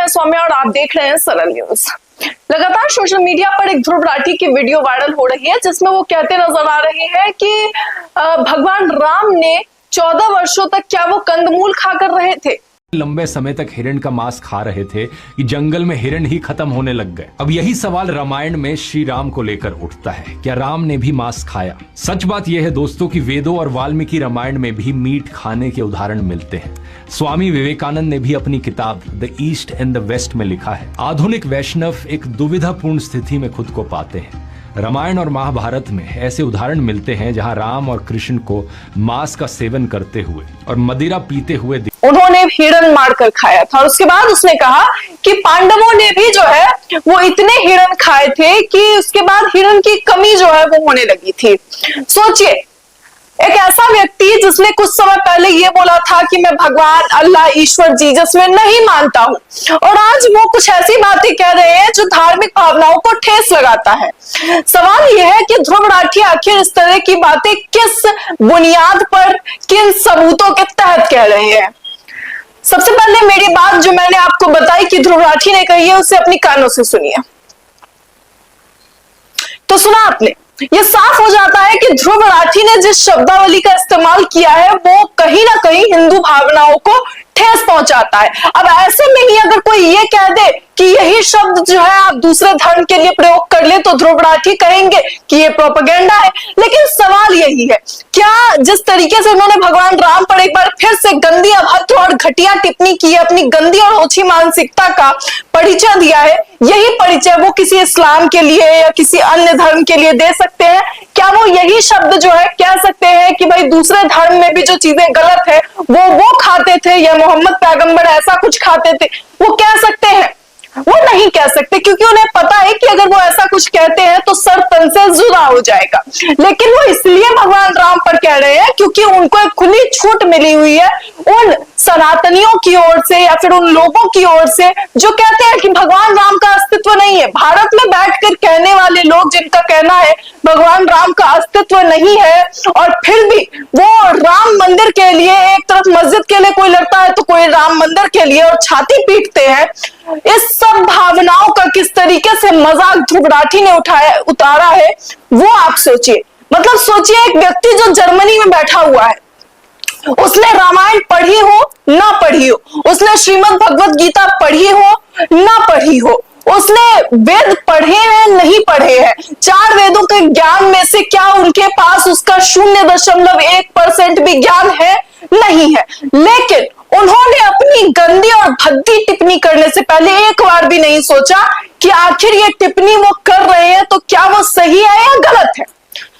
मैं सौम्या और आप देख रहे हैं सरल न्यूज। लगातार सोशल मीडिया पर एक ध्रुव राठी की वीडियो वायरल हो रही है जिसमें वो कहते नजर आ रहे हैं कि भगवान राम ने 14 वर्षों तक क्या वो कंदमूल खाकर रहे थे। लंबे समय तक हिरण का मांस खा रहे थे कि जंगल में हिरण ही खत्म होने लग गए। अब यही सवाल रामायण में श्री राम को लेकर उठता है, क्या राम ने भी मांस खाया? सच बात यह है दोस्तों कि वेदों और वाल्मीकि रामायण में भी मीट खाने के उदाहरण मिलते हैं। स्वामी विवेकानंद ने भी अपनी किताब the East and the West में लिखा है, आधुनिक वैष्णव एक दुविधापूर्ण स्थिति में खुद को पाते हैं। रामायण और महाभारत में ऐसे उदाहरण मिलते हैं जहां राम और कृष्ण को मांस का सेवन करते हुए और मदिरा पीते हुए उन्होंने हिरण मारकर खाया था और उसके बाद उसने कहा कि पांडवों ने भी जो है वो इतने हिरण खाए थे कि उसके बाद हिरण की कमी जो है वो होने लगी थी। सोचिए, एक ऐसा व्यक्ति जिसने कुछ समय पहले ये बोला था कि मैं भगवान अल्लाह ईश्वर जीसस में नहीं मानता हूं, और आज वो कुछ ऐसी बातें कह रहे हैं जो धार्मिक भावनाओं को ठेस लगाता है। सवाल यह है कि ध्रुव राठी आखिर इस तरह की बातें किस बुनियाद पर, किन सबूतों के तहत कह रहे हैं। सबसे पहले मेरी बात जो मैंने आपको बताई कि ध्रुव राठी ने कही है उसे अपनी कानों से सुनिए। तो सुना आपने, ये साफ हो जाता है कि ध्रुव राठी ने जिस शब्दावली का इस्तेमाल किया है वो कहीं ना कहीं हिंदू भावनाओं को ठेस पहुंचाता है। अब ऐसे में ही अगर कोई ये कह दे कि यही शब्द जो है आप दूसरे धर्म के लिए प्रयोग कर ले तो ध्रुव राठी कहेंगे कि ये प्रोपेगेंडा है। लेकिन सवाल यही है, क्या जिस तरीके से उन्होंने भगवान राम पर एक बार फिर से गंदी, अभद्र और घटिया टिप्पणी की है, अपनी गंदी और ओछी मानसिकता का परिचय दिया है, यही परिचय वो किसी इस्लाम के लिए या किसी अन्य धर्म के लिए दे सकते हैं? क्या वो यही शब्द जो है कह सकते हैं कि भाई दूसरे धर्म में भी जो चीजें गलत है वो खाते थे या मोहम्मद पैगंबर ऐसा कुछ खाते थे, वो कह सकते हैं? वो नहीं कह सकते, क्योंकि उन्हें पता है कि अगर वो ऐसा कुछ कहते हैं तो सर तन से जुदा हो जाएगा। लेकिन वो इसलिए भगवान राम पर कह रहे हैं क्योंकि उनको एक खुली छूट मिली हुई है उन सनातनियों की ओर से या फिर उन लोगों की ओर से जो कहते हैं कि भगवान राम का अस्तित्व नहीं है। भारत में बैठकर कहने वाले लोग जिनका कहना है भगवान राम का अस्तित्व नहीं है, और फिर भी वो राम मंदिर के लिए, एक तरफ मस्जिद के लिए कोई लड़ता है तो कोई राम मंदिर के लिए, और छाती पीटते हैं। इस सब भावनाओं का किस तरीके से मजाक ध्रुव राठी ने उतारा है वो आप सोचिए। मतलब सोचिए, एक व्यक्ति जो जर्मनी में बैठा हुआ है, उसने रामायण पढ़ी हो ना पढ़ी हो, उसने श्रीमद् भगवत गीता पढ़ी हो ना पढ़ी हो, उसने वेद पढ़े हैं नहीं पढ़े हैं, 4 वेदों के ज्ञान में से क्या उनके पास उसका 0.1% भी ज्ञान है? नहीं है। लेकिन उन्होंने अपनी गंदी और भद्दी टिप्पणी करने से पहले एक बार भी नहीं सोचा कि आखिर ये टिप्पणी वो कर रहे हैं तो क्या वो सही है या गलत है।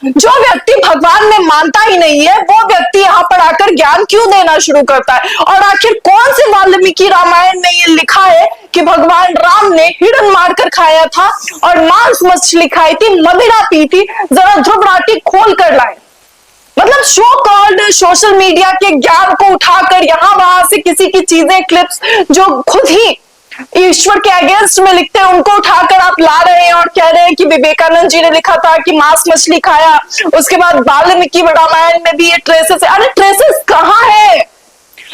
जो व्यक्ति भगवान में मानता ही नहीं है वो व्यक्ति यहाँ पर आकर ज्ञान क्यों देना शुरू करता है? और आखिर कौन से वाल्मीकि रामायण में ये लिखा है कि भगवान राम ने हिरण मारकर खाया था और मांस मछली खाई थी, मदिरा पी थी? जरा ध्रुव राठी खोल कर लाए। मतलब शो कॉल्ड सोशल मीडिया के ज्ञान को उठाकर यहां वहां से किसी की चीजें, क्लिप्स जो खुद ही ईश्वर के अगेंस्ट में लिखते हैं उनको उठाकर आप ला रहे हैं और कह रहे हैं कि विवेकानंद जी ने लिखा था कि मांस मछली खाया। उसके बाद वाल्मीकि रामायण में भी ये ट्रेसेस है। अरे ट्रेसेस कहां है?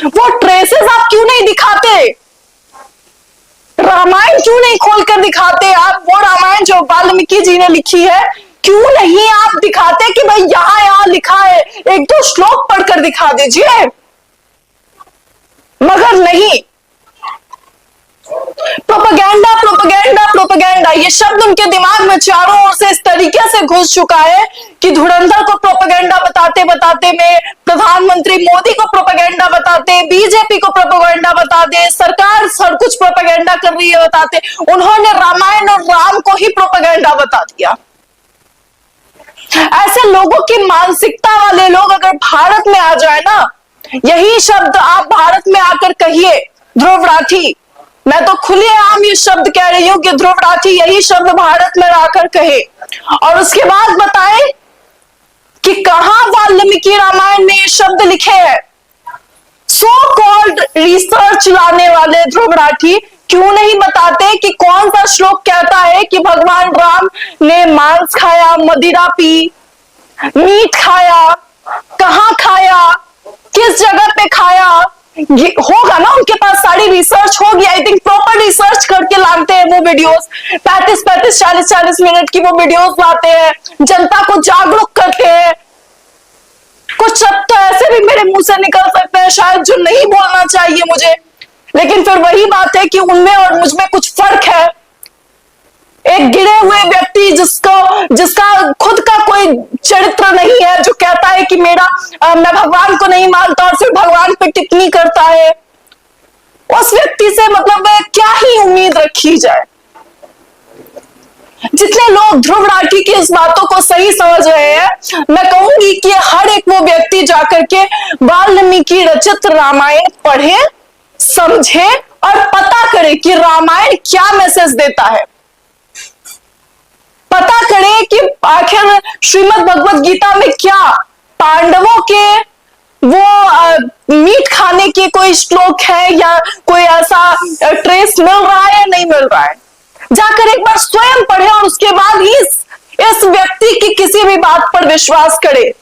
वो ट्रेसेस आप क्यों नहीं दिखाते? रामायण क्यों नहीं खोलकर दिखाते आप? वो रामायण जो वाल्मीकि जी ने लिखी है क्यों नहीं आप दिखाते कि भाई यहां लिखा है? 1-2 श्लोक पढ़कर दिखा दीजिए। मगर नहीं, प्रोपेगेंडा प्रोपेगेंडा प्रोपेगेंडा, ये शब्द उनके दिमाग में चारों ओर से इस तरीके से घुस चुका है कि धुरंधर को प्रोपेगेंडा बताते बताते में, प्रधानमंत्री मोदी को प्रोपेगेंडा बताते, बीजेपी को प्रोपेगेंडा बताते, सरकार सब कुछ प्रोपेगेंडा कर रही है बताते, उन्होंने रामायण और राम को ही प्रोपेगेंडा बता दिया। ऐसे लोगों की मानसिकता वाले लोग अगर भारत में आ जाए ना, यही शब्द आप भारत में आकर कहिए ध्रुव राठी, मैं तो खुलेआम ये शब्द कह रही हूं कि ध्रुव राठी यही शब्द भारत में आकर कहे और उसके बाद बताए कि कहां वाल्मीकि रामायण में ये शब्द लिखे हैं। सो कॉल्ड रिसर्च लाने वाले ध्रुव राठी क्यों नहीं बताते कि कौन सा श्लोक कहता है कि भगवान राम ने मांस खाया, मदिरा पी, मीट खाया, कहां खाया, किस जगह पे खाया, होगा ना, उनके पास सारी रिसर्च होगी, आई थिंक प्रॉपर रिसर्च करके लाते हैं वो वीडियोस, 35-35 40-40 मिनट की वो वीडियोस लाते हैं, जनता को जागरूक करते हैं। कुछ शब्द तो ऐसे भी मेरे मुंह से निकल सकते हैं शायद जो नहीं बोलना चाहिए मुझे, लेकिन फिर वही बात है कि उनमें और मुझ में कुछ फर्क है। एक गिरे हुए व्यक्ति जिसका खुद का कोई चरित्र नहीं है, जो कहता है कि मैं भगवान को नहीं मानता और फिर भगवान पे टिप्पणी करता है, उस व्यक्ति से मतलब क्या ही उम्मीद रखी जाए। जितने लोग ध्रुव राठी की इस बातों को सही समझ रहे हैं, मैं कहूंगी कि हर एक वो व्यक्ति जाकर के वाल्मीकि रचित रामायण पढ़े, समझे और पता करे कि रामायण क्या मैसेज देता है। पता करें कि आखिर श्रीमद् भगवत गीता में क्या पांडवों के वो मीट खाने के कोई श्लोक है या कोई ऐसा ट्रेस मिल रहा है या नहीं मिल रहा है। जाकर एक बार स्वयं पढ़े और उसके बाद ही इस व्यक्ति की किसी भी बात पर विश्वास करे।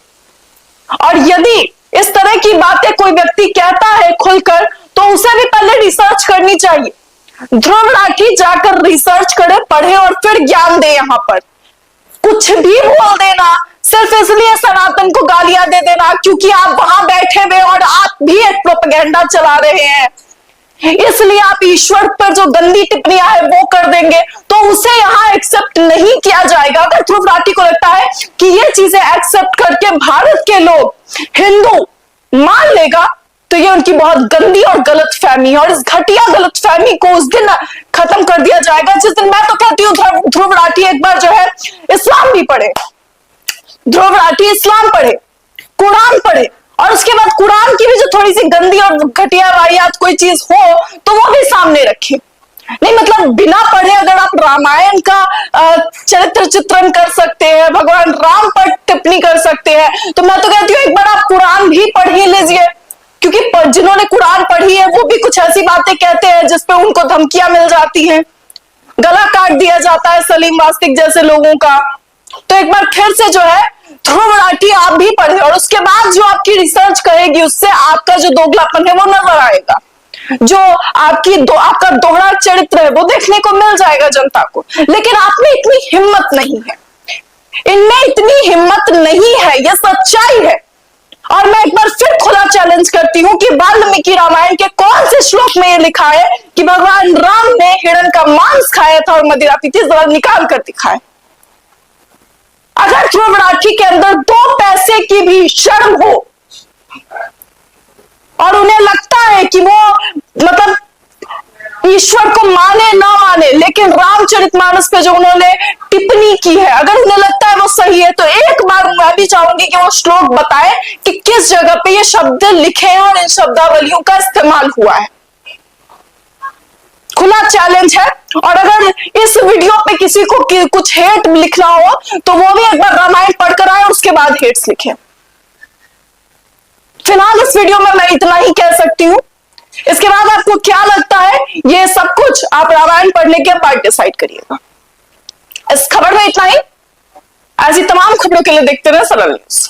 और यदि इस तरह की बातें कोई व्यक्ति कहता है खुलकर, तो उसे भी पहले रिसर्च करनी चाहिए। ध्रुव राठी जाकर रिसर्च करे, पढ़े और फिर ज्ञान दे। यहां पर कुछ भी बोल देना सिर्फ इसलिए सनातन को गालियां दे देना क्योंकि आप वहां बैठे हुए और आप भी एक प्रोपेगेंडा चला रहे हैं, इसलिए आप ईश्वर पर जो गंदी टिप्पणियां है वो कर देंगे, तो उसे यहां एक्सेप्ट नहीं किया जाएगा। अगर ध्रुव राठी को लगता है कि ये चीजें एक्सेप्ट करके भारत के लोग हिंदू मान लेगा, तो ये उनकी बहुत गंदी और गलत फहमी है। और इस घटिया गलत फहमी को उस दिन खत्म कर दिया जाएगा जिस दिन, मैं तो कहती हूँ ध्रुव राठी एक बार जो है इस्लाम भी पढ़े, ध्रुव राठी इस्लाम पढ़े, कुरान पढ़े, और उसके बाद कुरान की भी जो थोड़ी सी गंदी और घटिया वाहियात कोई चीज हो तो वो भी सामने रखे। नहीं मतलब बिना पढ़े अगर आप रामायण का चरित्र चित्रण कर सकते हैं, भगवान राम पर टिप्पणी कर सकते हैं, तो मैं तो कहती हूँ एक बार आप कुरान भी पढ़ ही लीजिए, क्योंकि जिन्होंने कुरान पढ़ी है वो भी कुछ ऐसी बातें कहते हैं जिसपे उनको धमकियां मिल जाती हैं, गला काट दिया जाता है सलीम वास्तिक जैसे लोगों का। तो एक बार फिर से जो है ध्रुव राठी आप भी पढ़े और उसके बाद जो आपकी रिसर्च करेगी उससे आपका जो दोगलापन है वो नजर आएगा, जो आपका दोहरा चरित्र है वो देखने को मिल जाएगा जनता को। लेकिन आप में इतनी हिम्मत नहीं है, इनमें इतनी हिम्मत नहीं है, यह सच्चाई है। और मैं एक बार फिर खुला चैलेंज करती हूं कि वाल्मीकि रामायण के कौन से श्लोक में यह लिखा है कि भगवान राम ने हिरण का मांस खाया था और मदिरा पी थी, जरा निकाल कर दिखाए। अगर ध्रुव राठी के अंदर 2 पैसे की भी शर्म हो और उन्हें लगता है कि वो मतलब ईश्वर को माने ना माने, लेकिन रामचरितमानस पे जो उन्होंने टिप्पणी की है अगर उन्हें लगता है वो सही है, तो एक बार मैं भी चाहूंगी कि वो श्लोक बताए कि किस जगह पे ये शब्द लिखे हैं और इन शब्दावलियों का इस्तेमाल हुआ है। खुला चैलेंज है। और अगर इस वीडियो पे किसी को कुछ हेट लिखना हो तो वो भी एक बार रामायण पढ़कर आए और उसके बाद हेट्स लिखे। फिलहाल इस वीडियो में मैं इतना ही कह सकती हूं। इसके बाद आपको क्या लगता है ये सब कुछ आप रामायण पढ़ने के बाद डिसाइड करिएगा। इस खबर में इतना ही। ऐसी तमाम खबरों के लिए देखते रहे सरल न्यूज।